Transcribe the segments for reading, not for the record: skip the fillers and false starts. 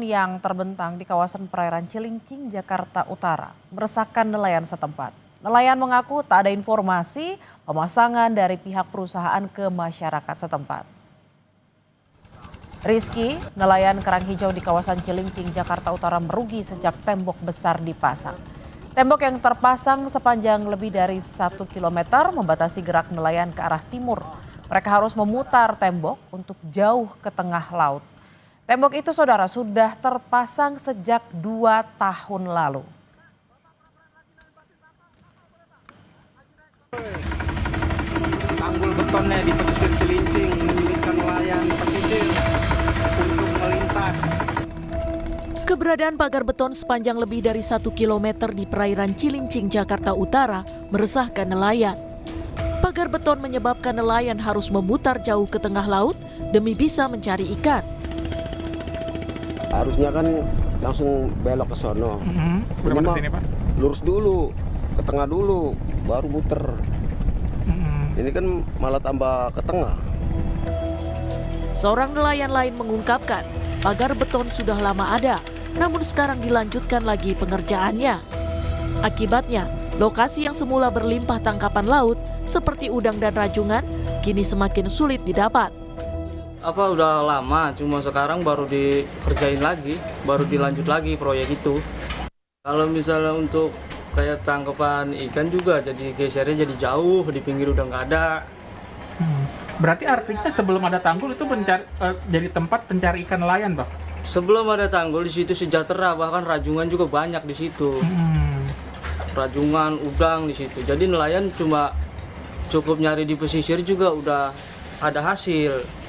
Yang terbentang di kawasan perairan Cilincing, Jakarta Utara, meresahkan nelayan setempat. Nelayan mengaku tak ada informasi pemasangan dari pihak perusahaan ke masyarakat setempat. Rizky, nelayan kerang hijau di kawasan Cilincing, Jakarta Utara merugi sejak tembok besar dipasang. Tembok yang terpasang sepanjang lebih dari 1 km membatasi gerak nelayan ke arah timur. Mereka harus memutar tembok untuk jauh ke tengah laut. Tembok itu, saudara, sudah terpasang sejak 2 tahun lalu. Tanggul betonnya di pesisir Cilincing menyulitkan nelayan pesisir untuk melintas. Keberadaan pagar beton sepanjang lebih dari 1 km di perairan Cilincing, Jakarta Utara meresahkan nelayan. Pagar beton menyebabkan nelayan harus memutar jauh ke tengah laut demi bisa mencari ikan. Harusnya kan langsung belok ke sono. Berapa sini, Pak? Lurus dulu, ke tengah dulu, baru muter. Ini kan malah tambah ke tengah. Seorang nelayan lain mengungkapkan, pagar beton sudah lama ada, namun sekarang dilanjutkan lagi pengerjaannya. Akibatnya, lokasi yang semula berlimpah tangkapan laut seperti udang dan rajungan kini semakin sulit didapat. Udah lama, cuma sekarang baru dikerjain lagi, baru dilanjut lagi proyek itu. Kalau misalnya untuk kayak tangkapan ikan juga jadi gesernya jadi jauh, di pinggir udah nggak ada. Berarti artinya sebelum ada tanggul itu jadi tempat pencari ikan nelayan, Pak? Sebelum ada tanggul di situ sejahtera, bahkan rajungan juga banyak di situ. Rajungan, udang di situ. Jadi nelayan cuma cukup nyari di pesisir juga udah ada hasil.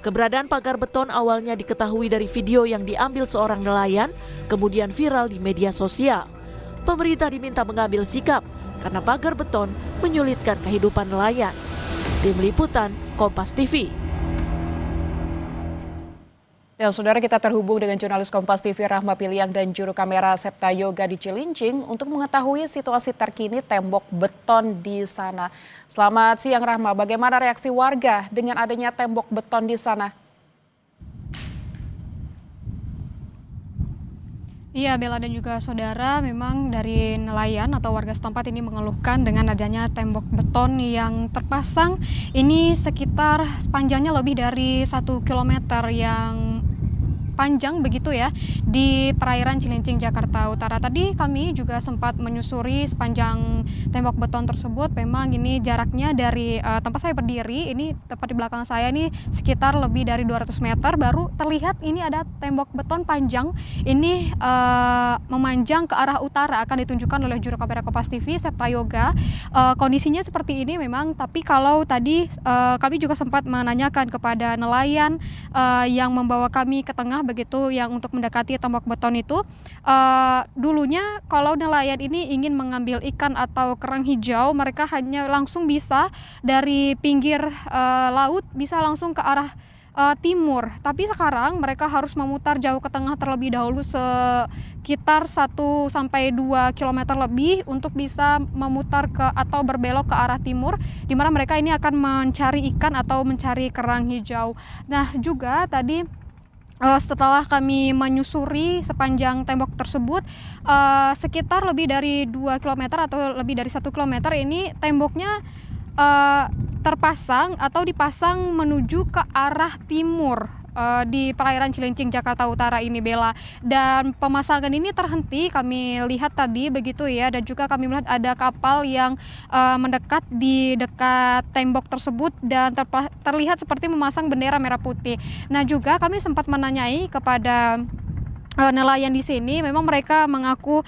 Keberadaan pagar beton awalnya diketahui dari video yang diambil seorang nelayan, kemudian viral di media sosial. Pemerintah diminta mengambil sikap karena pagar beton menyulitkan kehidupan nelayan. Tim Liputan, Kompas TV. Ya, saudara, kita terhubung dengan jurnalis Kompas TV Rahma Piliang dan juru kamera Septa Yoga di Cilincing untuk mengetahui situasi terkini tembok beton di sana. Selamat siang, Rahma. Bagaimana reaksi warga dengan adanya tembok beton di sana? Iya, Bella dan juga saudara, memang dari nelayan atau warga setempat ini mengeluhkan dengan adanya tembok beton yang terpasang. Ini sekitar panjangnya lebih dari 1 km yang panjang begitu ya di perairan Cilincing, Jakarta Utara. Tadi kami juga sempat menyusuri sepanjang tembok beton tersebut. Memang ini jaraknya dari tempat saya berdiri, ini tepat di belakang saya ini sekitar lebih dari 200 meter baru terlihat ini ada tembok beton panjang. Ini memanjang ke arah utara, akan ditunjukkan oleh juru kamera Kompas TV Septa Yoga. Kondisinya seperti ini memang, tapi kalau tadi kami juga sempat menanyakan kepada nelayan yang membawa kami ke tengah begitu yang untuk mendekati tembok beton itu, dulunya kalau nelayan ini ingin mengambil ikan atau kerang hijau, mereka hanya langsung bisa dari pinggir laut bisa langsung ke arah timur, tapi sekarang mereka harus memutar jauh ke tengah terlebih dahulu sekitar 1-2 km lebih untuk bisa memutar ke atau berbelok ke arah timur, di mana mereka ini akan mencari ikan atau mencari kerang hijau. Nah, juga tadi setelah kami menyusuri sepanjang tembok tersebut, sekitar lebih dari 2 km atau lebih dari 1 km ini temboknya terpasang atau dipasang menuju ke arah timur di perairan Cilincing, Jakarta Utara ini, Bella. Dan pemasangan ini terhenti, kami lihat tadi begitu ya, dan juga kami melihat ada kapal yang mendekat di dekat tembok tersebut dan terlihat seperti memasang bendera merah putih. Nah, juga kami sempat menanyai kepada nelayan di sini, memang mereka mengaku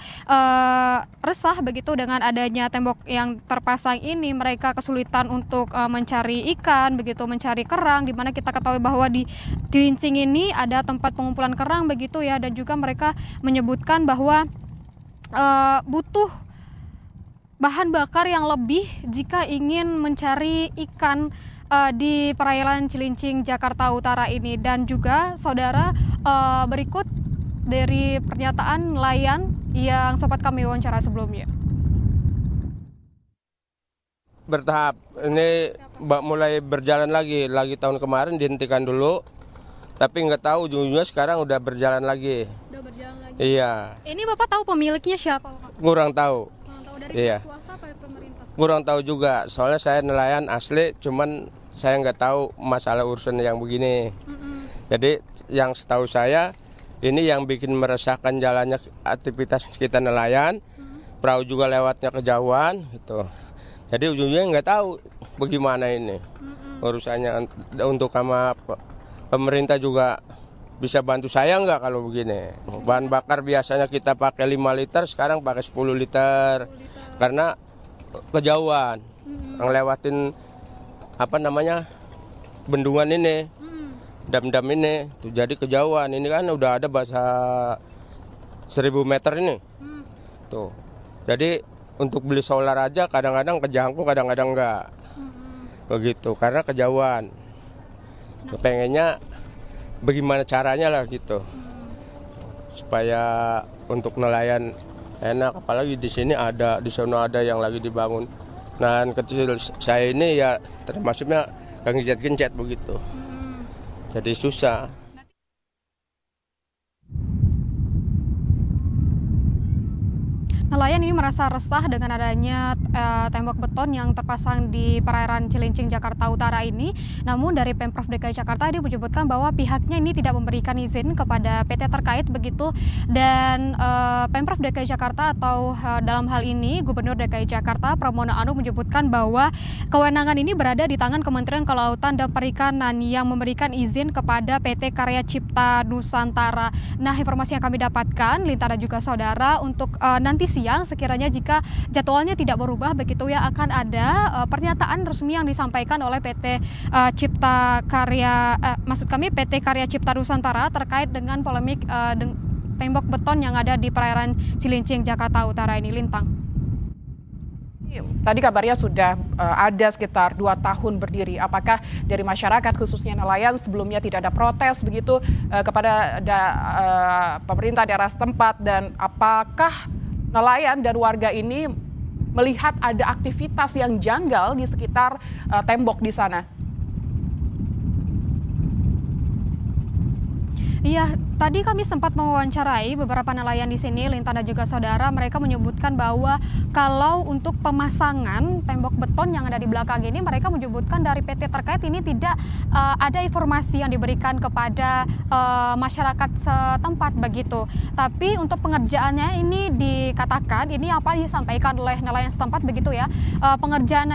resah begitu dengan adanya tembok yang terpasang ini. Mereka kesulitan untuk mencari ikan, begitu mencari kerang, di mana kita ketahui bahwa di Cilincing ini ada tempat pengumpulan kerang begitu ya, dan juga mereka menyebutkan bahwa butuh bahan bakar yang lebih jika ingin mencari ikan di perairan Cilincing, Jakarta Utara ini. Dan juga saudara, berikut dari pernyataan nelayan yang sempat kami wawancara sebelumnya. Bertahap, ini mulai berjalan lagi tahun kemarin dihentikan dulu. tapi nggak tahu ujung-ujungnya sekarang udah berjalan lagi. Udah berjalan lagi. Iya, Ini Bapak tahu pemiliknya siapa, Pak? kurang tahu. Tahu dari Iya. swasta apa pemerintah? Kurang tahu juga, soalnya saya nelayan asli, cuman saya nggak tahu masalah urusan yang begini. Jadi yang setahu saya, ini yang bikin meresahkan jalannya aktivitas kita nelayan, perahu juga lewatnya kejauhan, gitu. Jadi ujungnya nggak tahu bagaimana ini urusannya. Untuk sama pemerintah juga bisa bantu saya nggak kalau begini. Bahan bakar biasanya kita pakai 5 liter, sekarang pakai 10 liter. Karena kejauhan, ngelewatin bendungan ini, dam-dam ini. Tuh, jadi kejauhan, ini kan udah ada bahasa 1000 meter ini. Tuh, jadi untuk beli solar aja kadang-kadang kejangkau, kadang-kadang enggak. Begitu, karena kejauhan. Pengennya bagaimana caranya lah gitu, supaya untuk nelayan enak. Apalagi di sini ada, di sana ada yang lagi dibangun. Nah, kecil saya ini ya termasuknya kencet-kencet begitu. Jadi susah. Nelayan ini merasa resah dengan adanya tembok beton yang terpasang di perairan Cilincing, Jakarta Utara ini. Namun dari Pemprov DKI Jakarta ini menyebutkan bahwa pihaknya ini tidak memberikan izin kepada PT terkait begitu. Dan Pemprov DKI Jakarta atau dalam hal ini Gubernur DKI Jakarta Pramono Anung menyebutkan bahwa kewenangan ini berada di tangan Kementerian Kelautan dan Perikanan yang memberikan izin kepada PT Karya Cipta Nusantara. Nah, informasi yang kami dapatkan, Linta dan juga saudara, untuk nanti siang sekiranya jika jadwalnya tidak berubah begitu ya, akan ada pernyataan resmi yang disampaikan oleh PT PT Karya Cipta Nusantara terkait dengan polemik tembok beton yang ada di perairan Cilincing, Jakarta Utara ini, Lintang. Tadi kabarnya sudah ada sekitar 2 tahun berdiri. Apakah dari masyarakat khususnya nelayan sebelumnya tidak ada protes begitu kepada pemerintah daerah setempat, dan apakah nelayan dan warga ini melihat ada aktivitas yang janggal di sekitar tembok di sana? Iya, tadi kami sempat mewawancarai beberapa nelayan di sini, Lintan dan juga saudara. Mereka menyebutkan bahwa kalau untuk pemasangan tembok beton yang ada di belakang ini, mereka menyebutkan dari PT terkait ini tidak ada informasi yang diberikan kepada masyarakat setempat begitu. Tapi untuk pengerjaannya ini dikatakan, ini apa disampaikan oleh nelayan setempat begitu ya, pengerjaan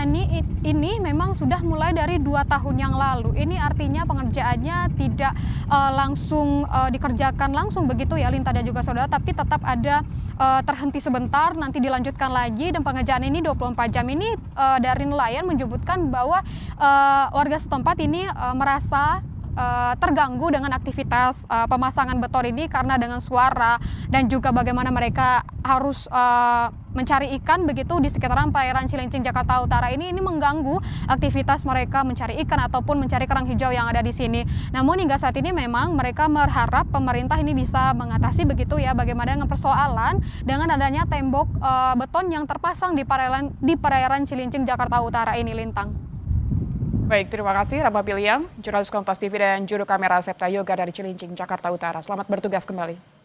ini memang sudah mulai dari 2 tahun yang lalu. Ini artinya pengerjaannya tidak langsung dikerjakan langsung begitu ya, Linta dan juga saudara, tapi tetap ada terhenti sebentar, nanti dilanjutkan lagi. Dan pengerjaan ini 24 jam ini dari nelayan menyebutkan bahwa warga setempat ini merasa terganggu dengan aktivitas pemasangan beton ini karena dengan suara dan juga bagaimana mereka harus mencari ikan begitu di sekitaran perairan Cilincing, Jakarta Utara ini mengganggu aktivitas mereka mencari ikan ataupun mencari kerang hijau yang ada di sini. Namun hingga saat ini memang mereka berharap pemerintah ini bisa mengatasi begitu ya, bagaimana dengan persoalan dengan adanya tembok beton yang terpasang di perairan Cilincing, Jakarta Utara ini, Lintang. Baik, terima kasih Rahma Piliang, jurnalis Kompas TV dan juru kamera Septa Yoga dari Cilincing, Jakarta Utara. Selamat bertugas kembali.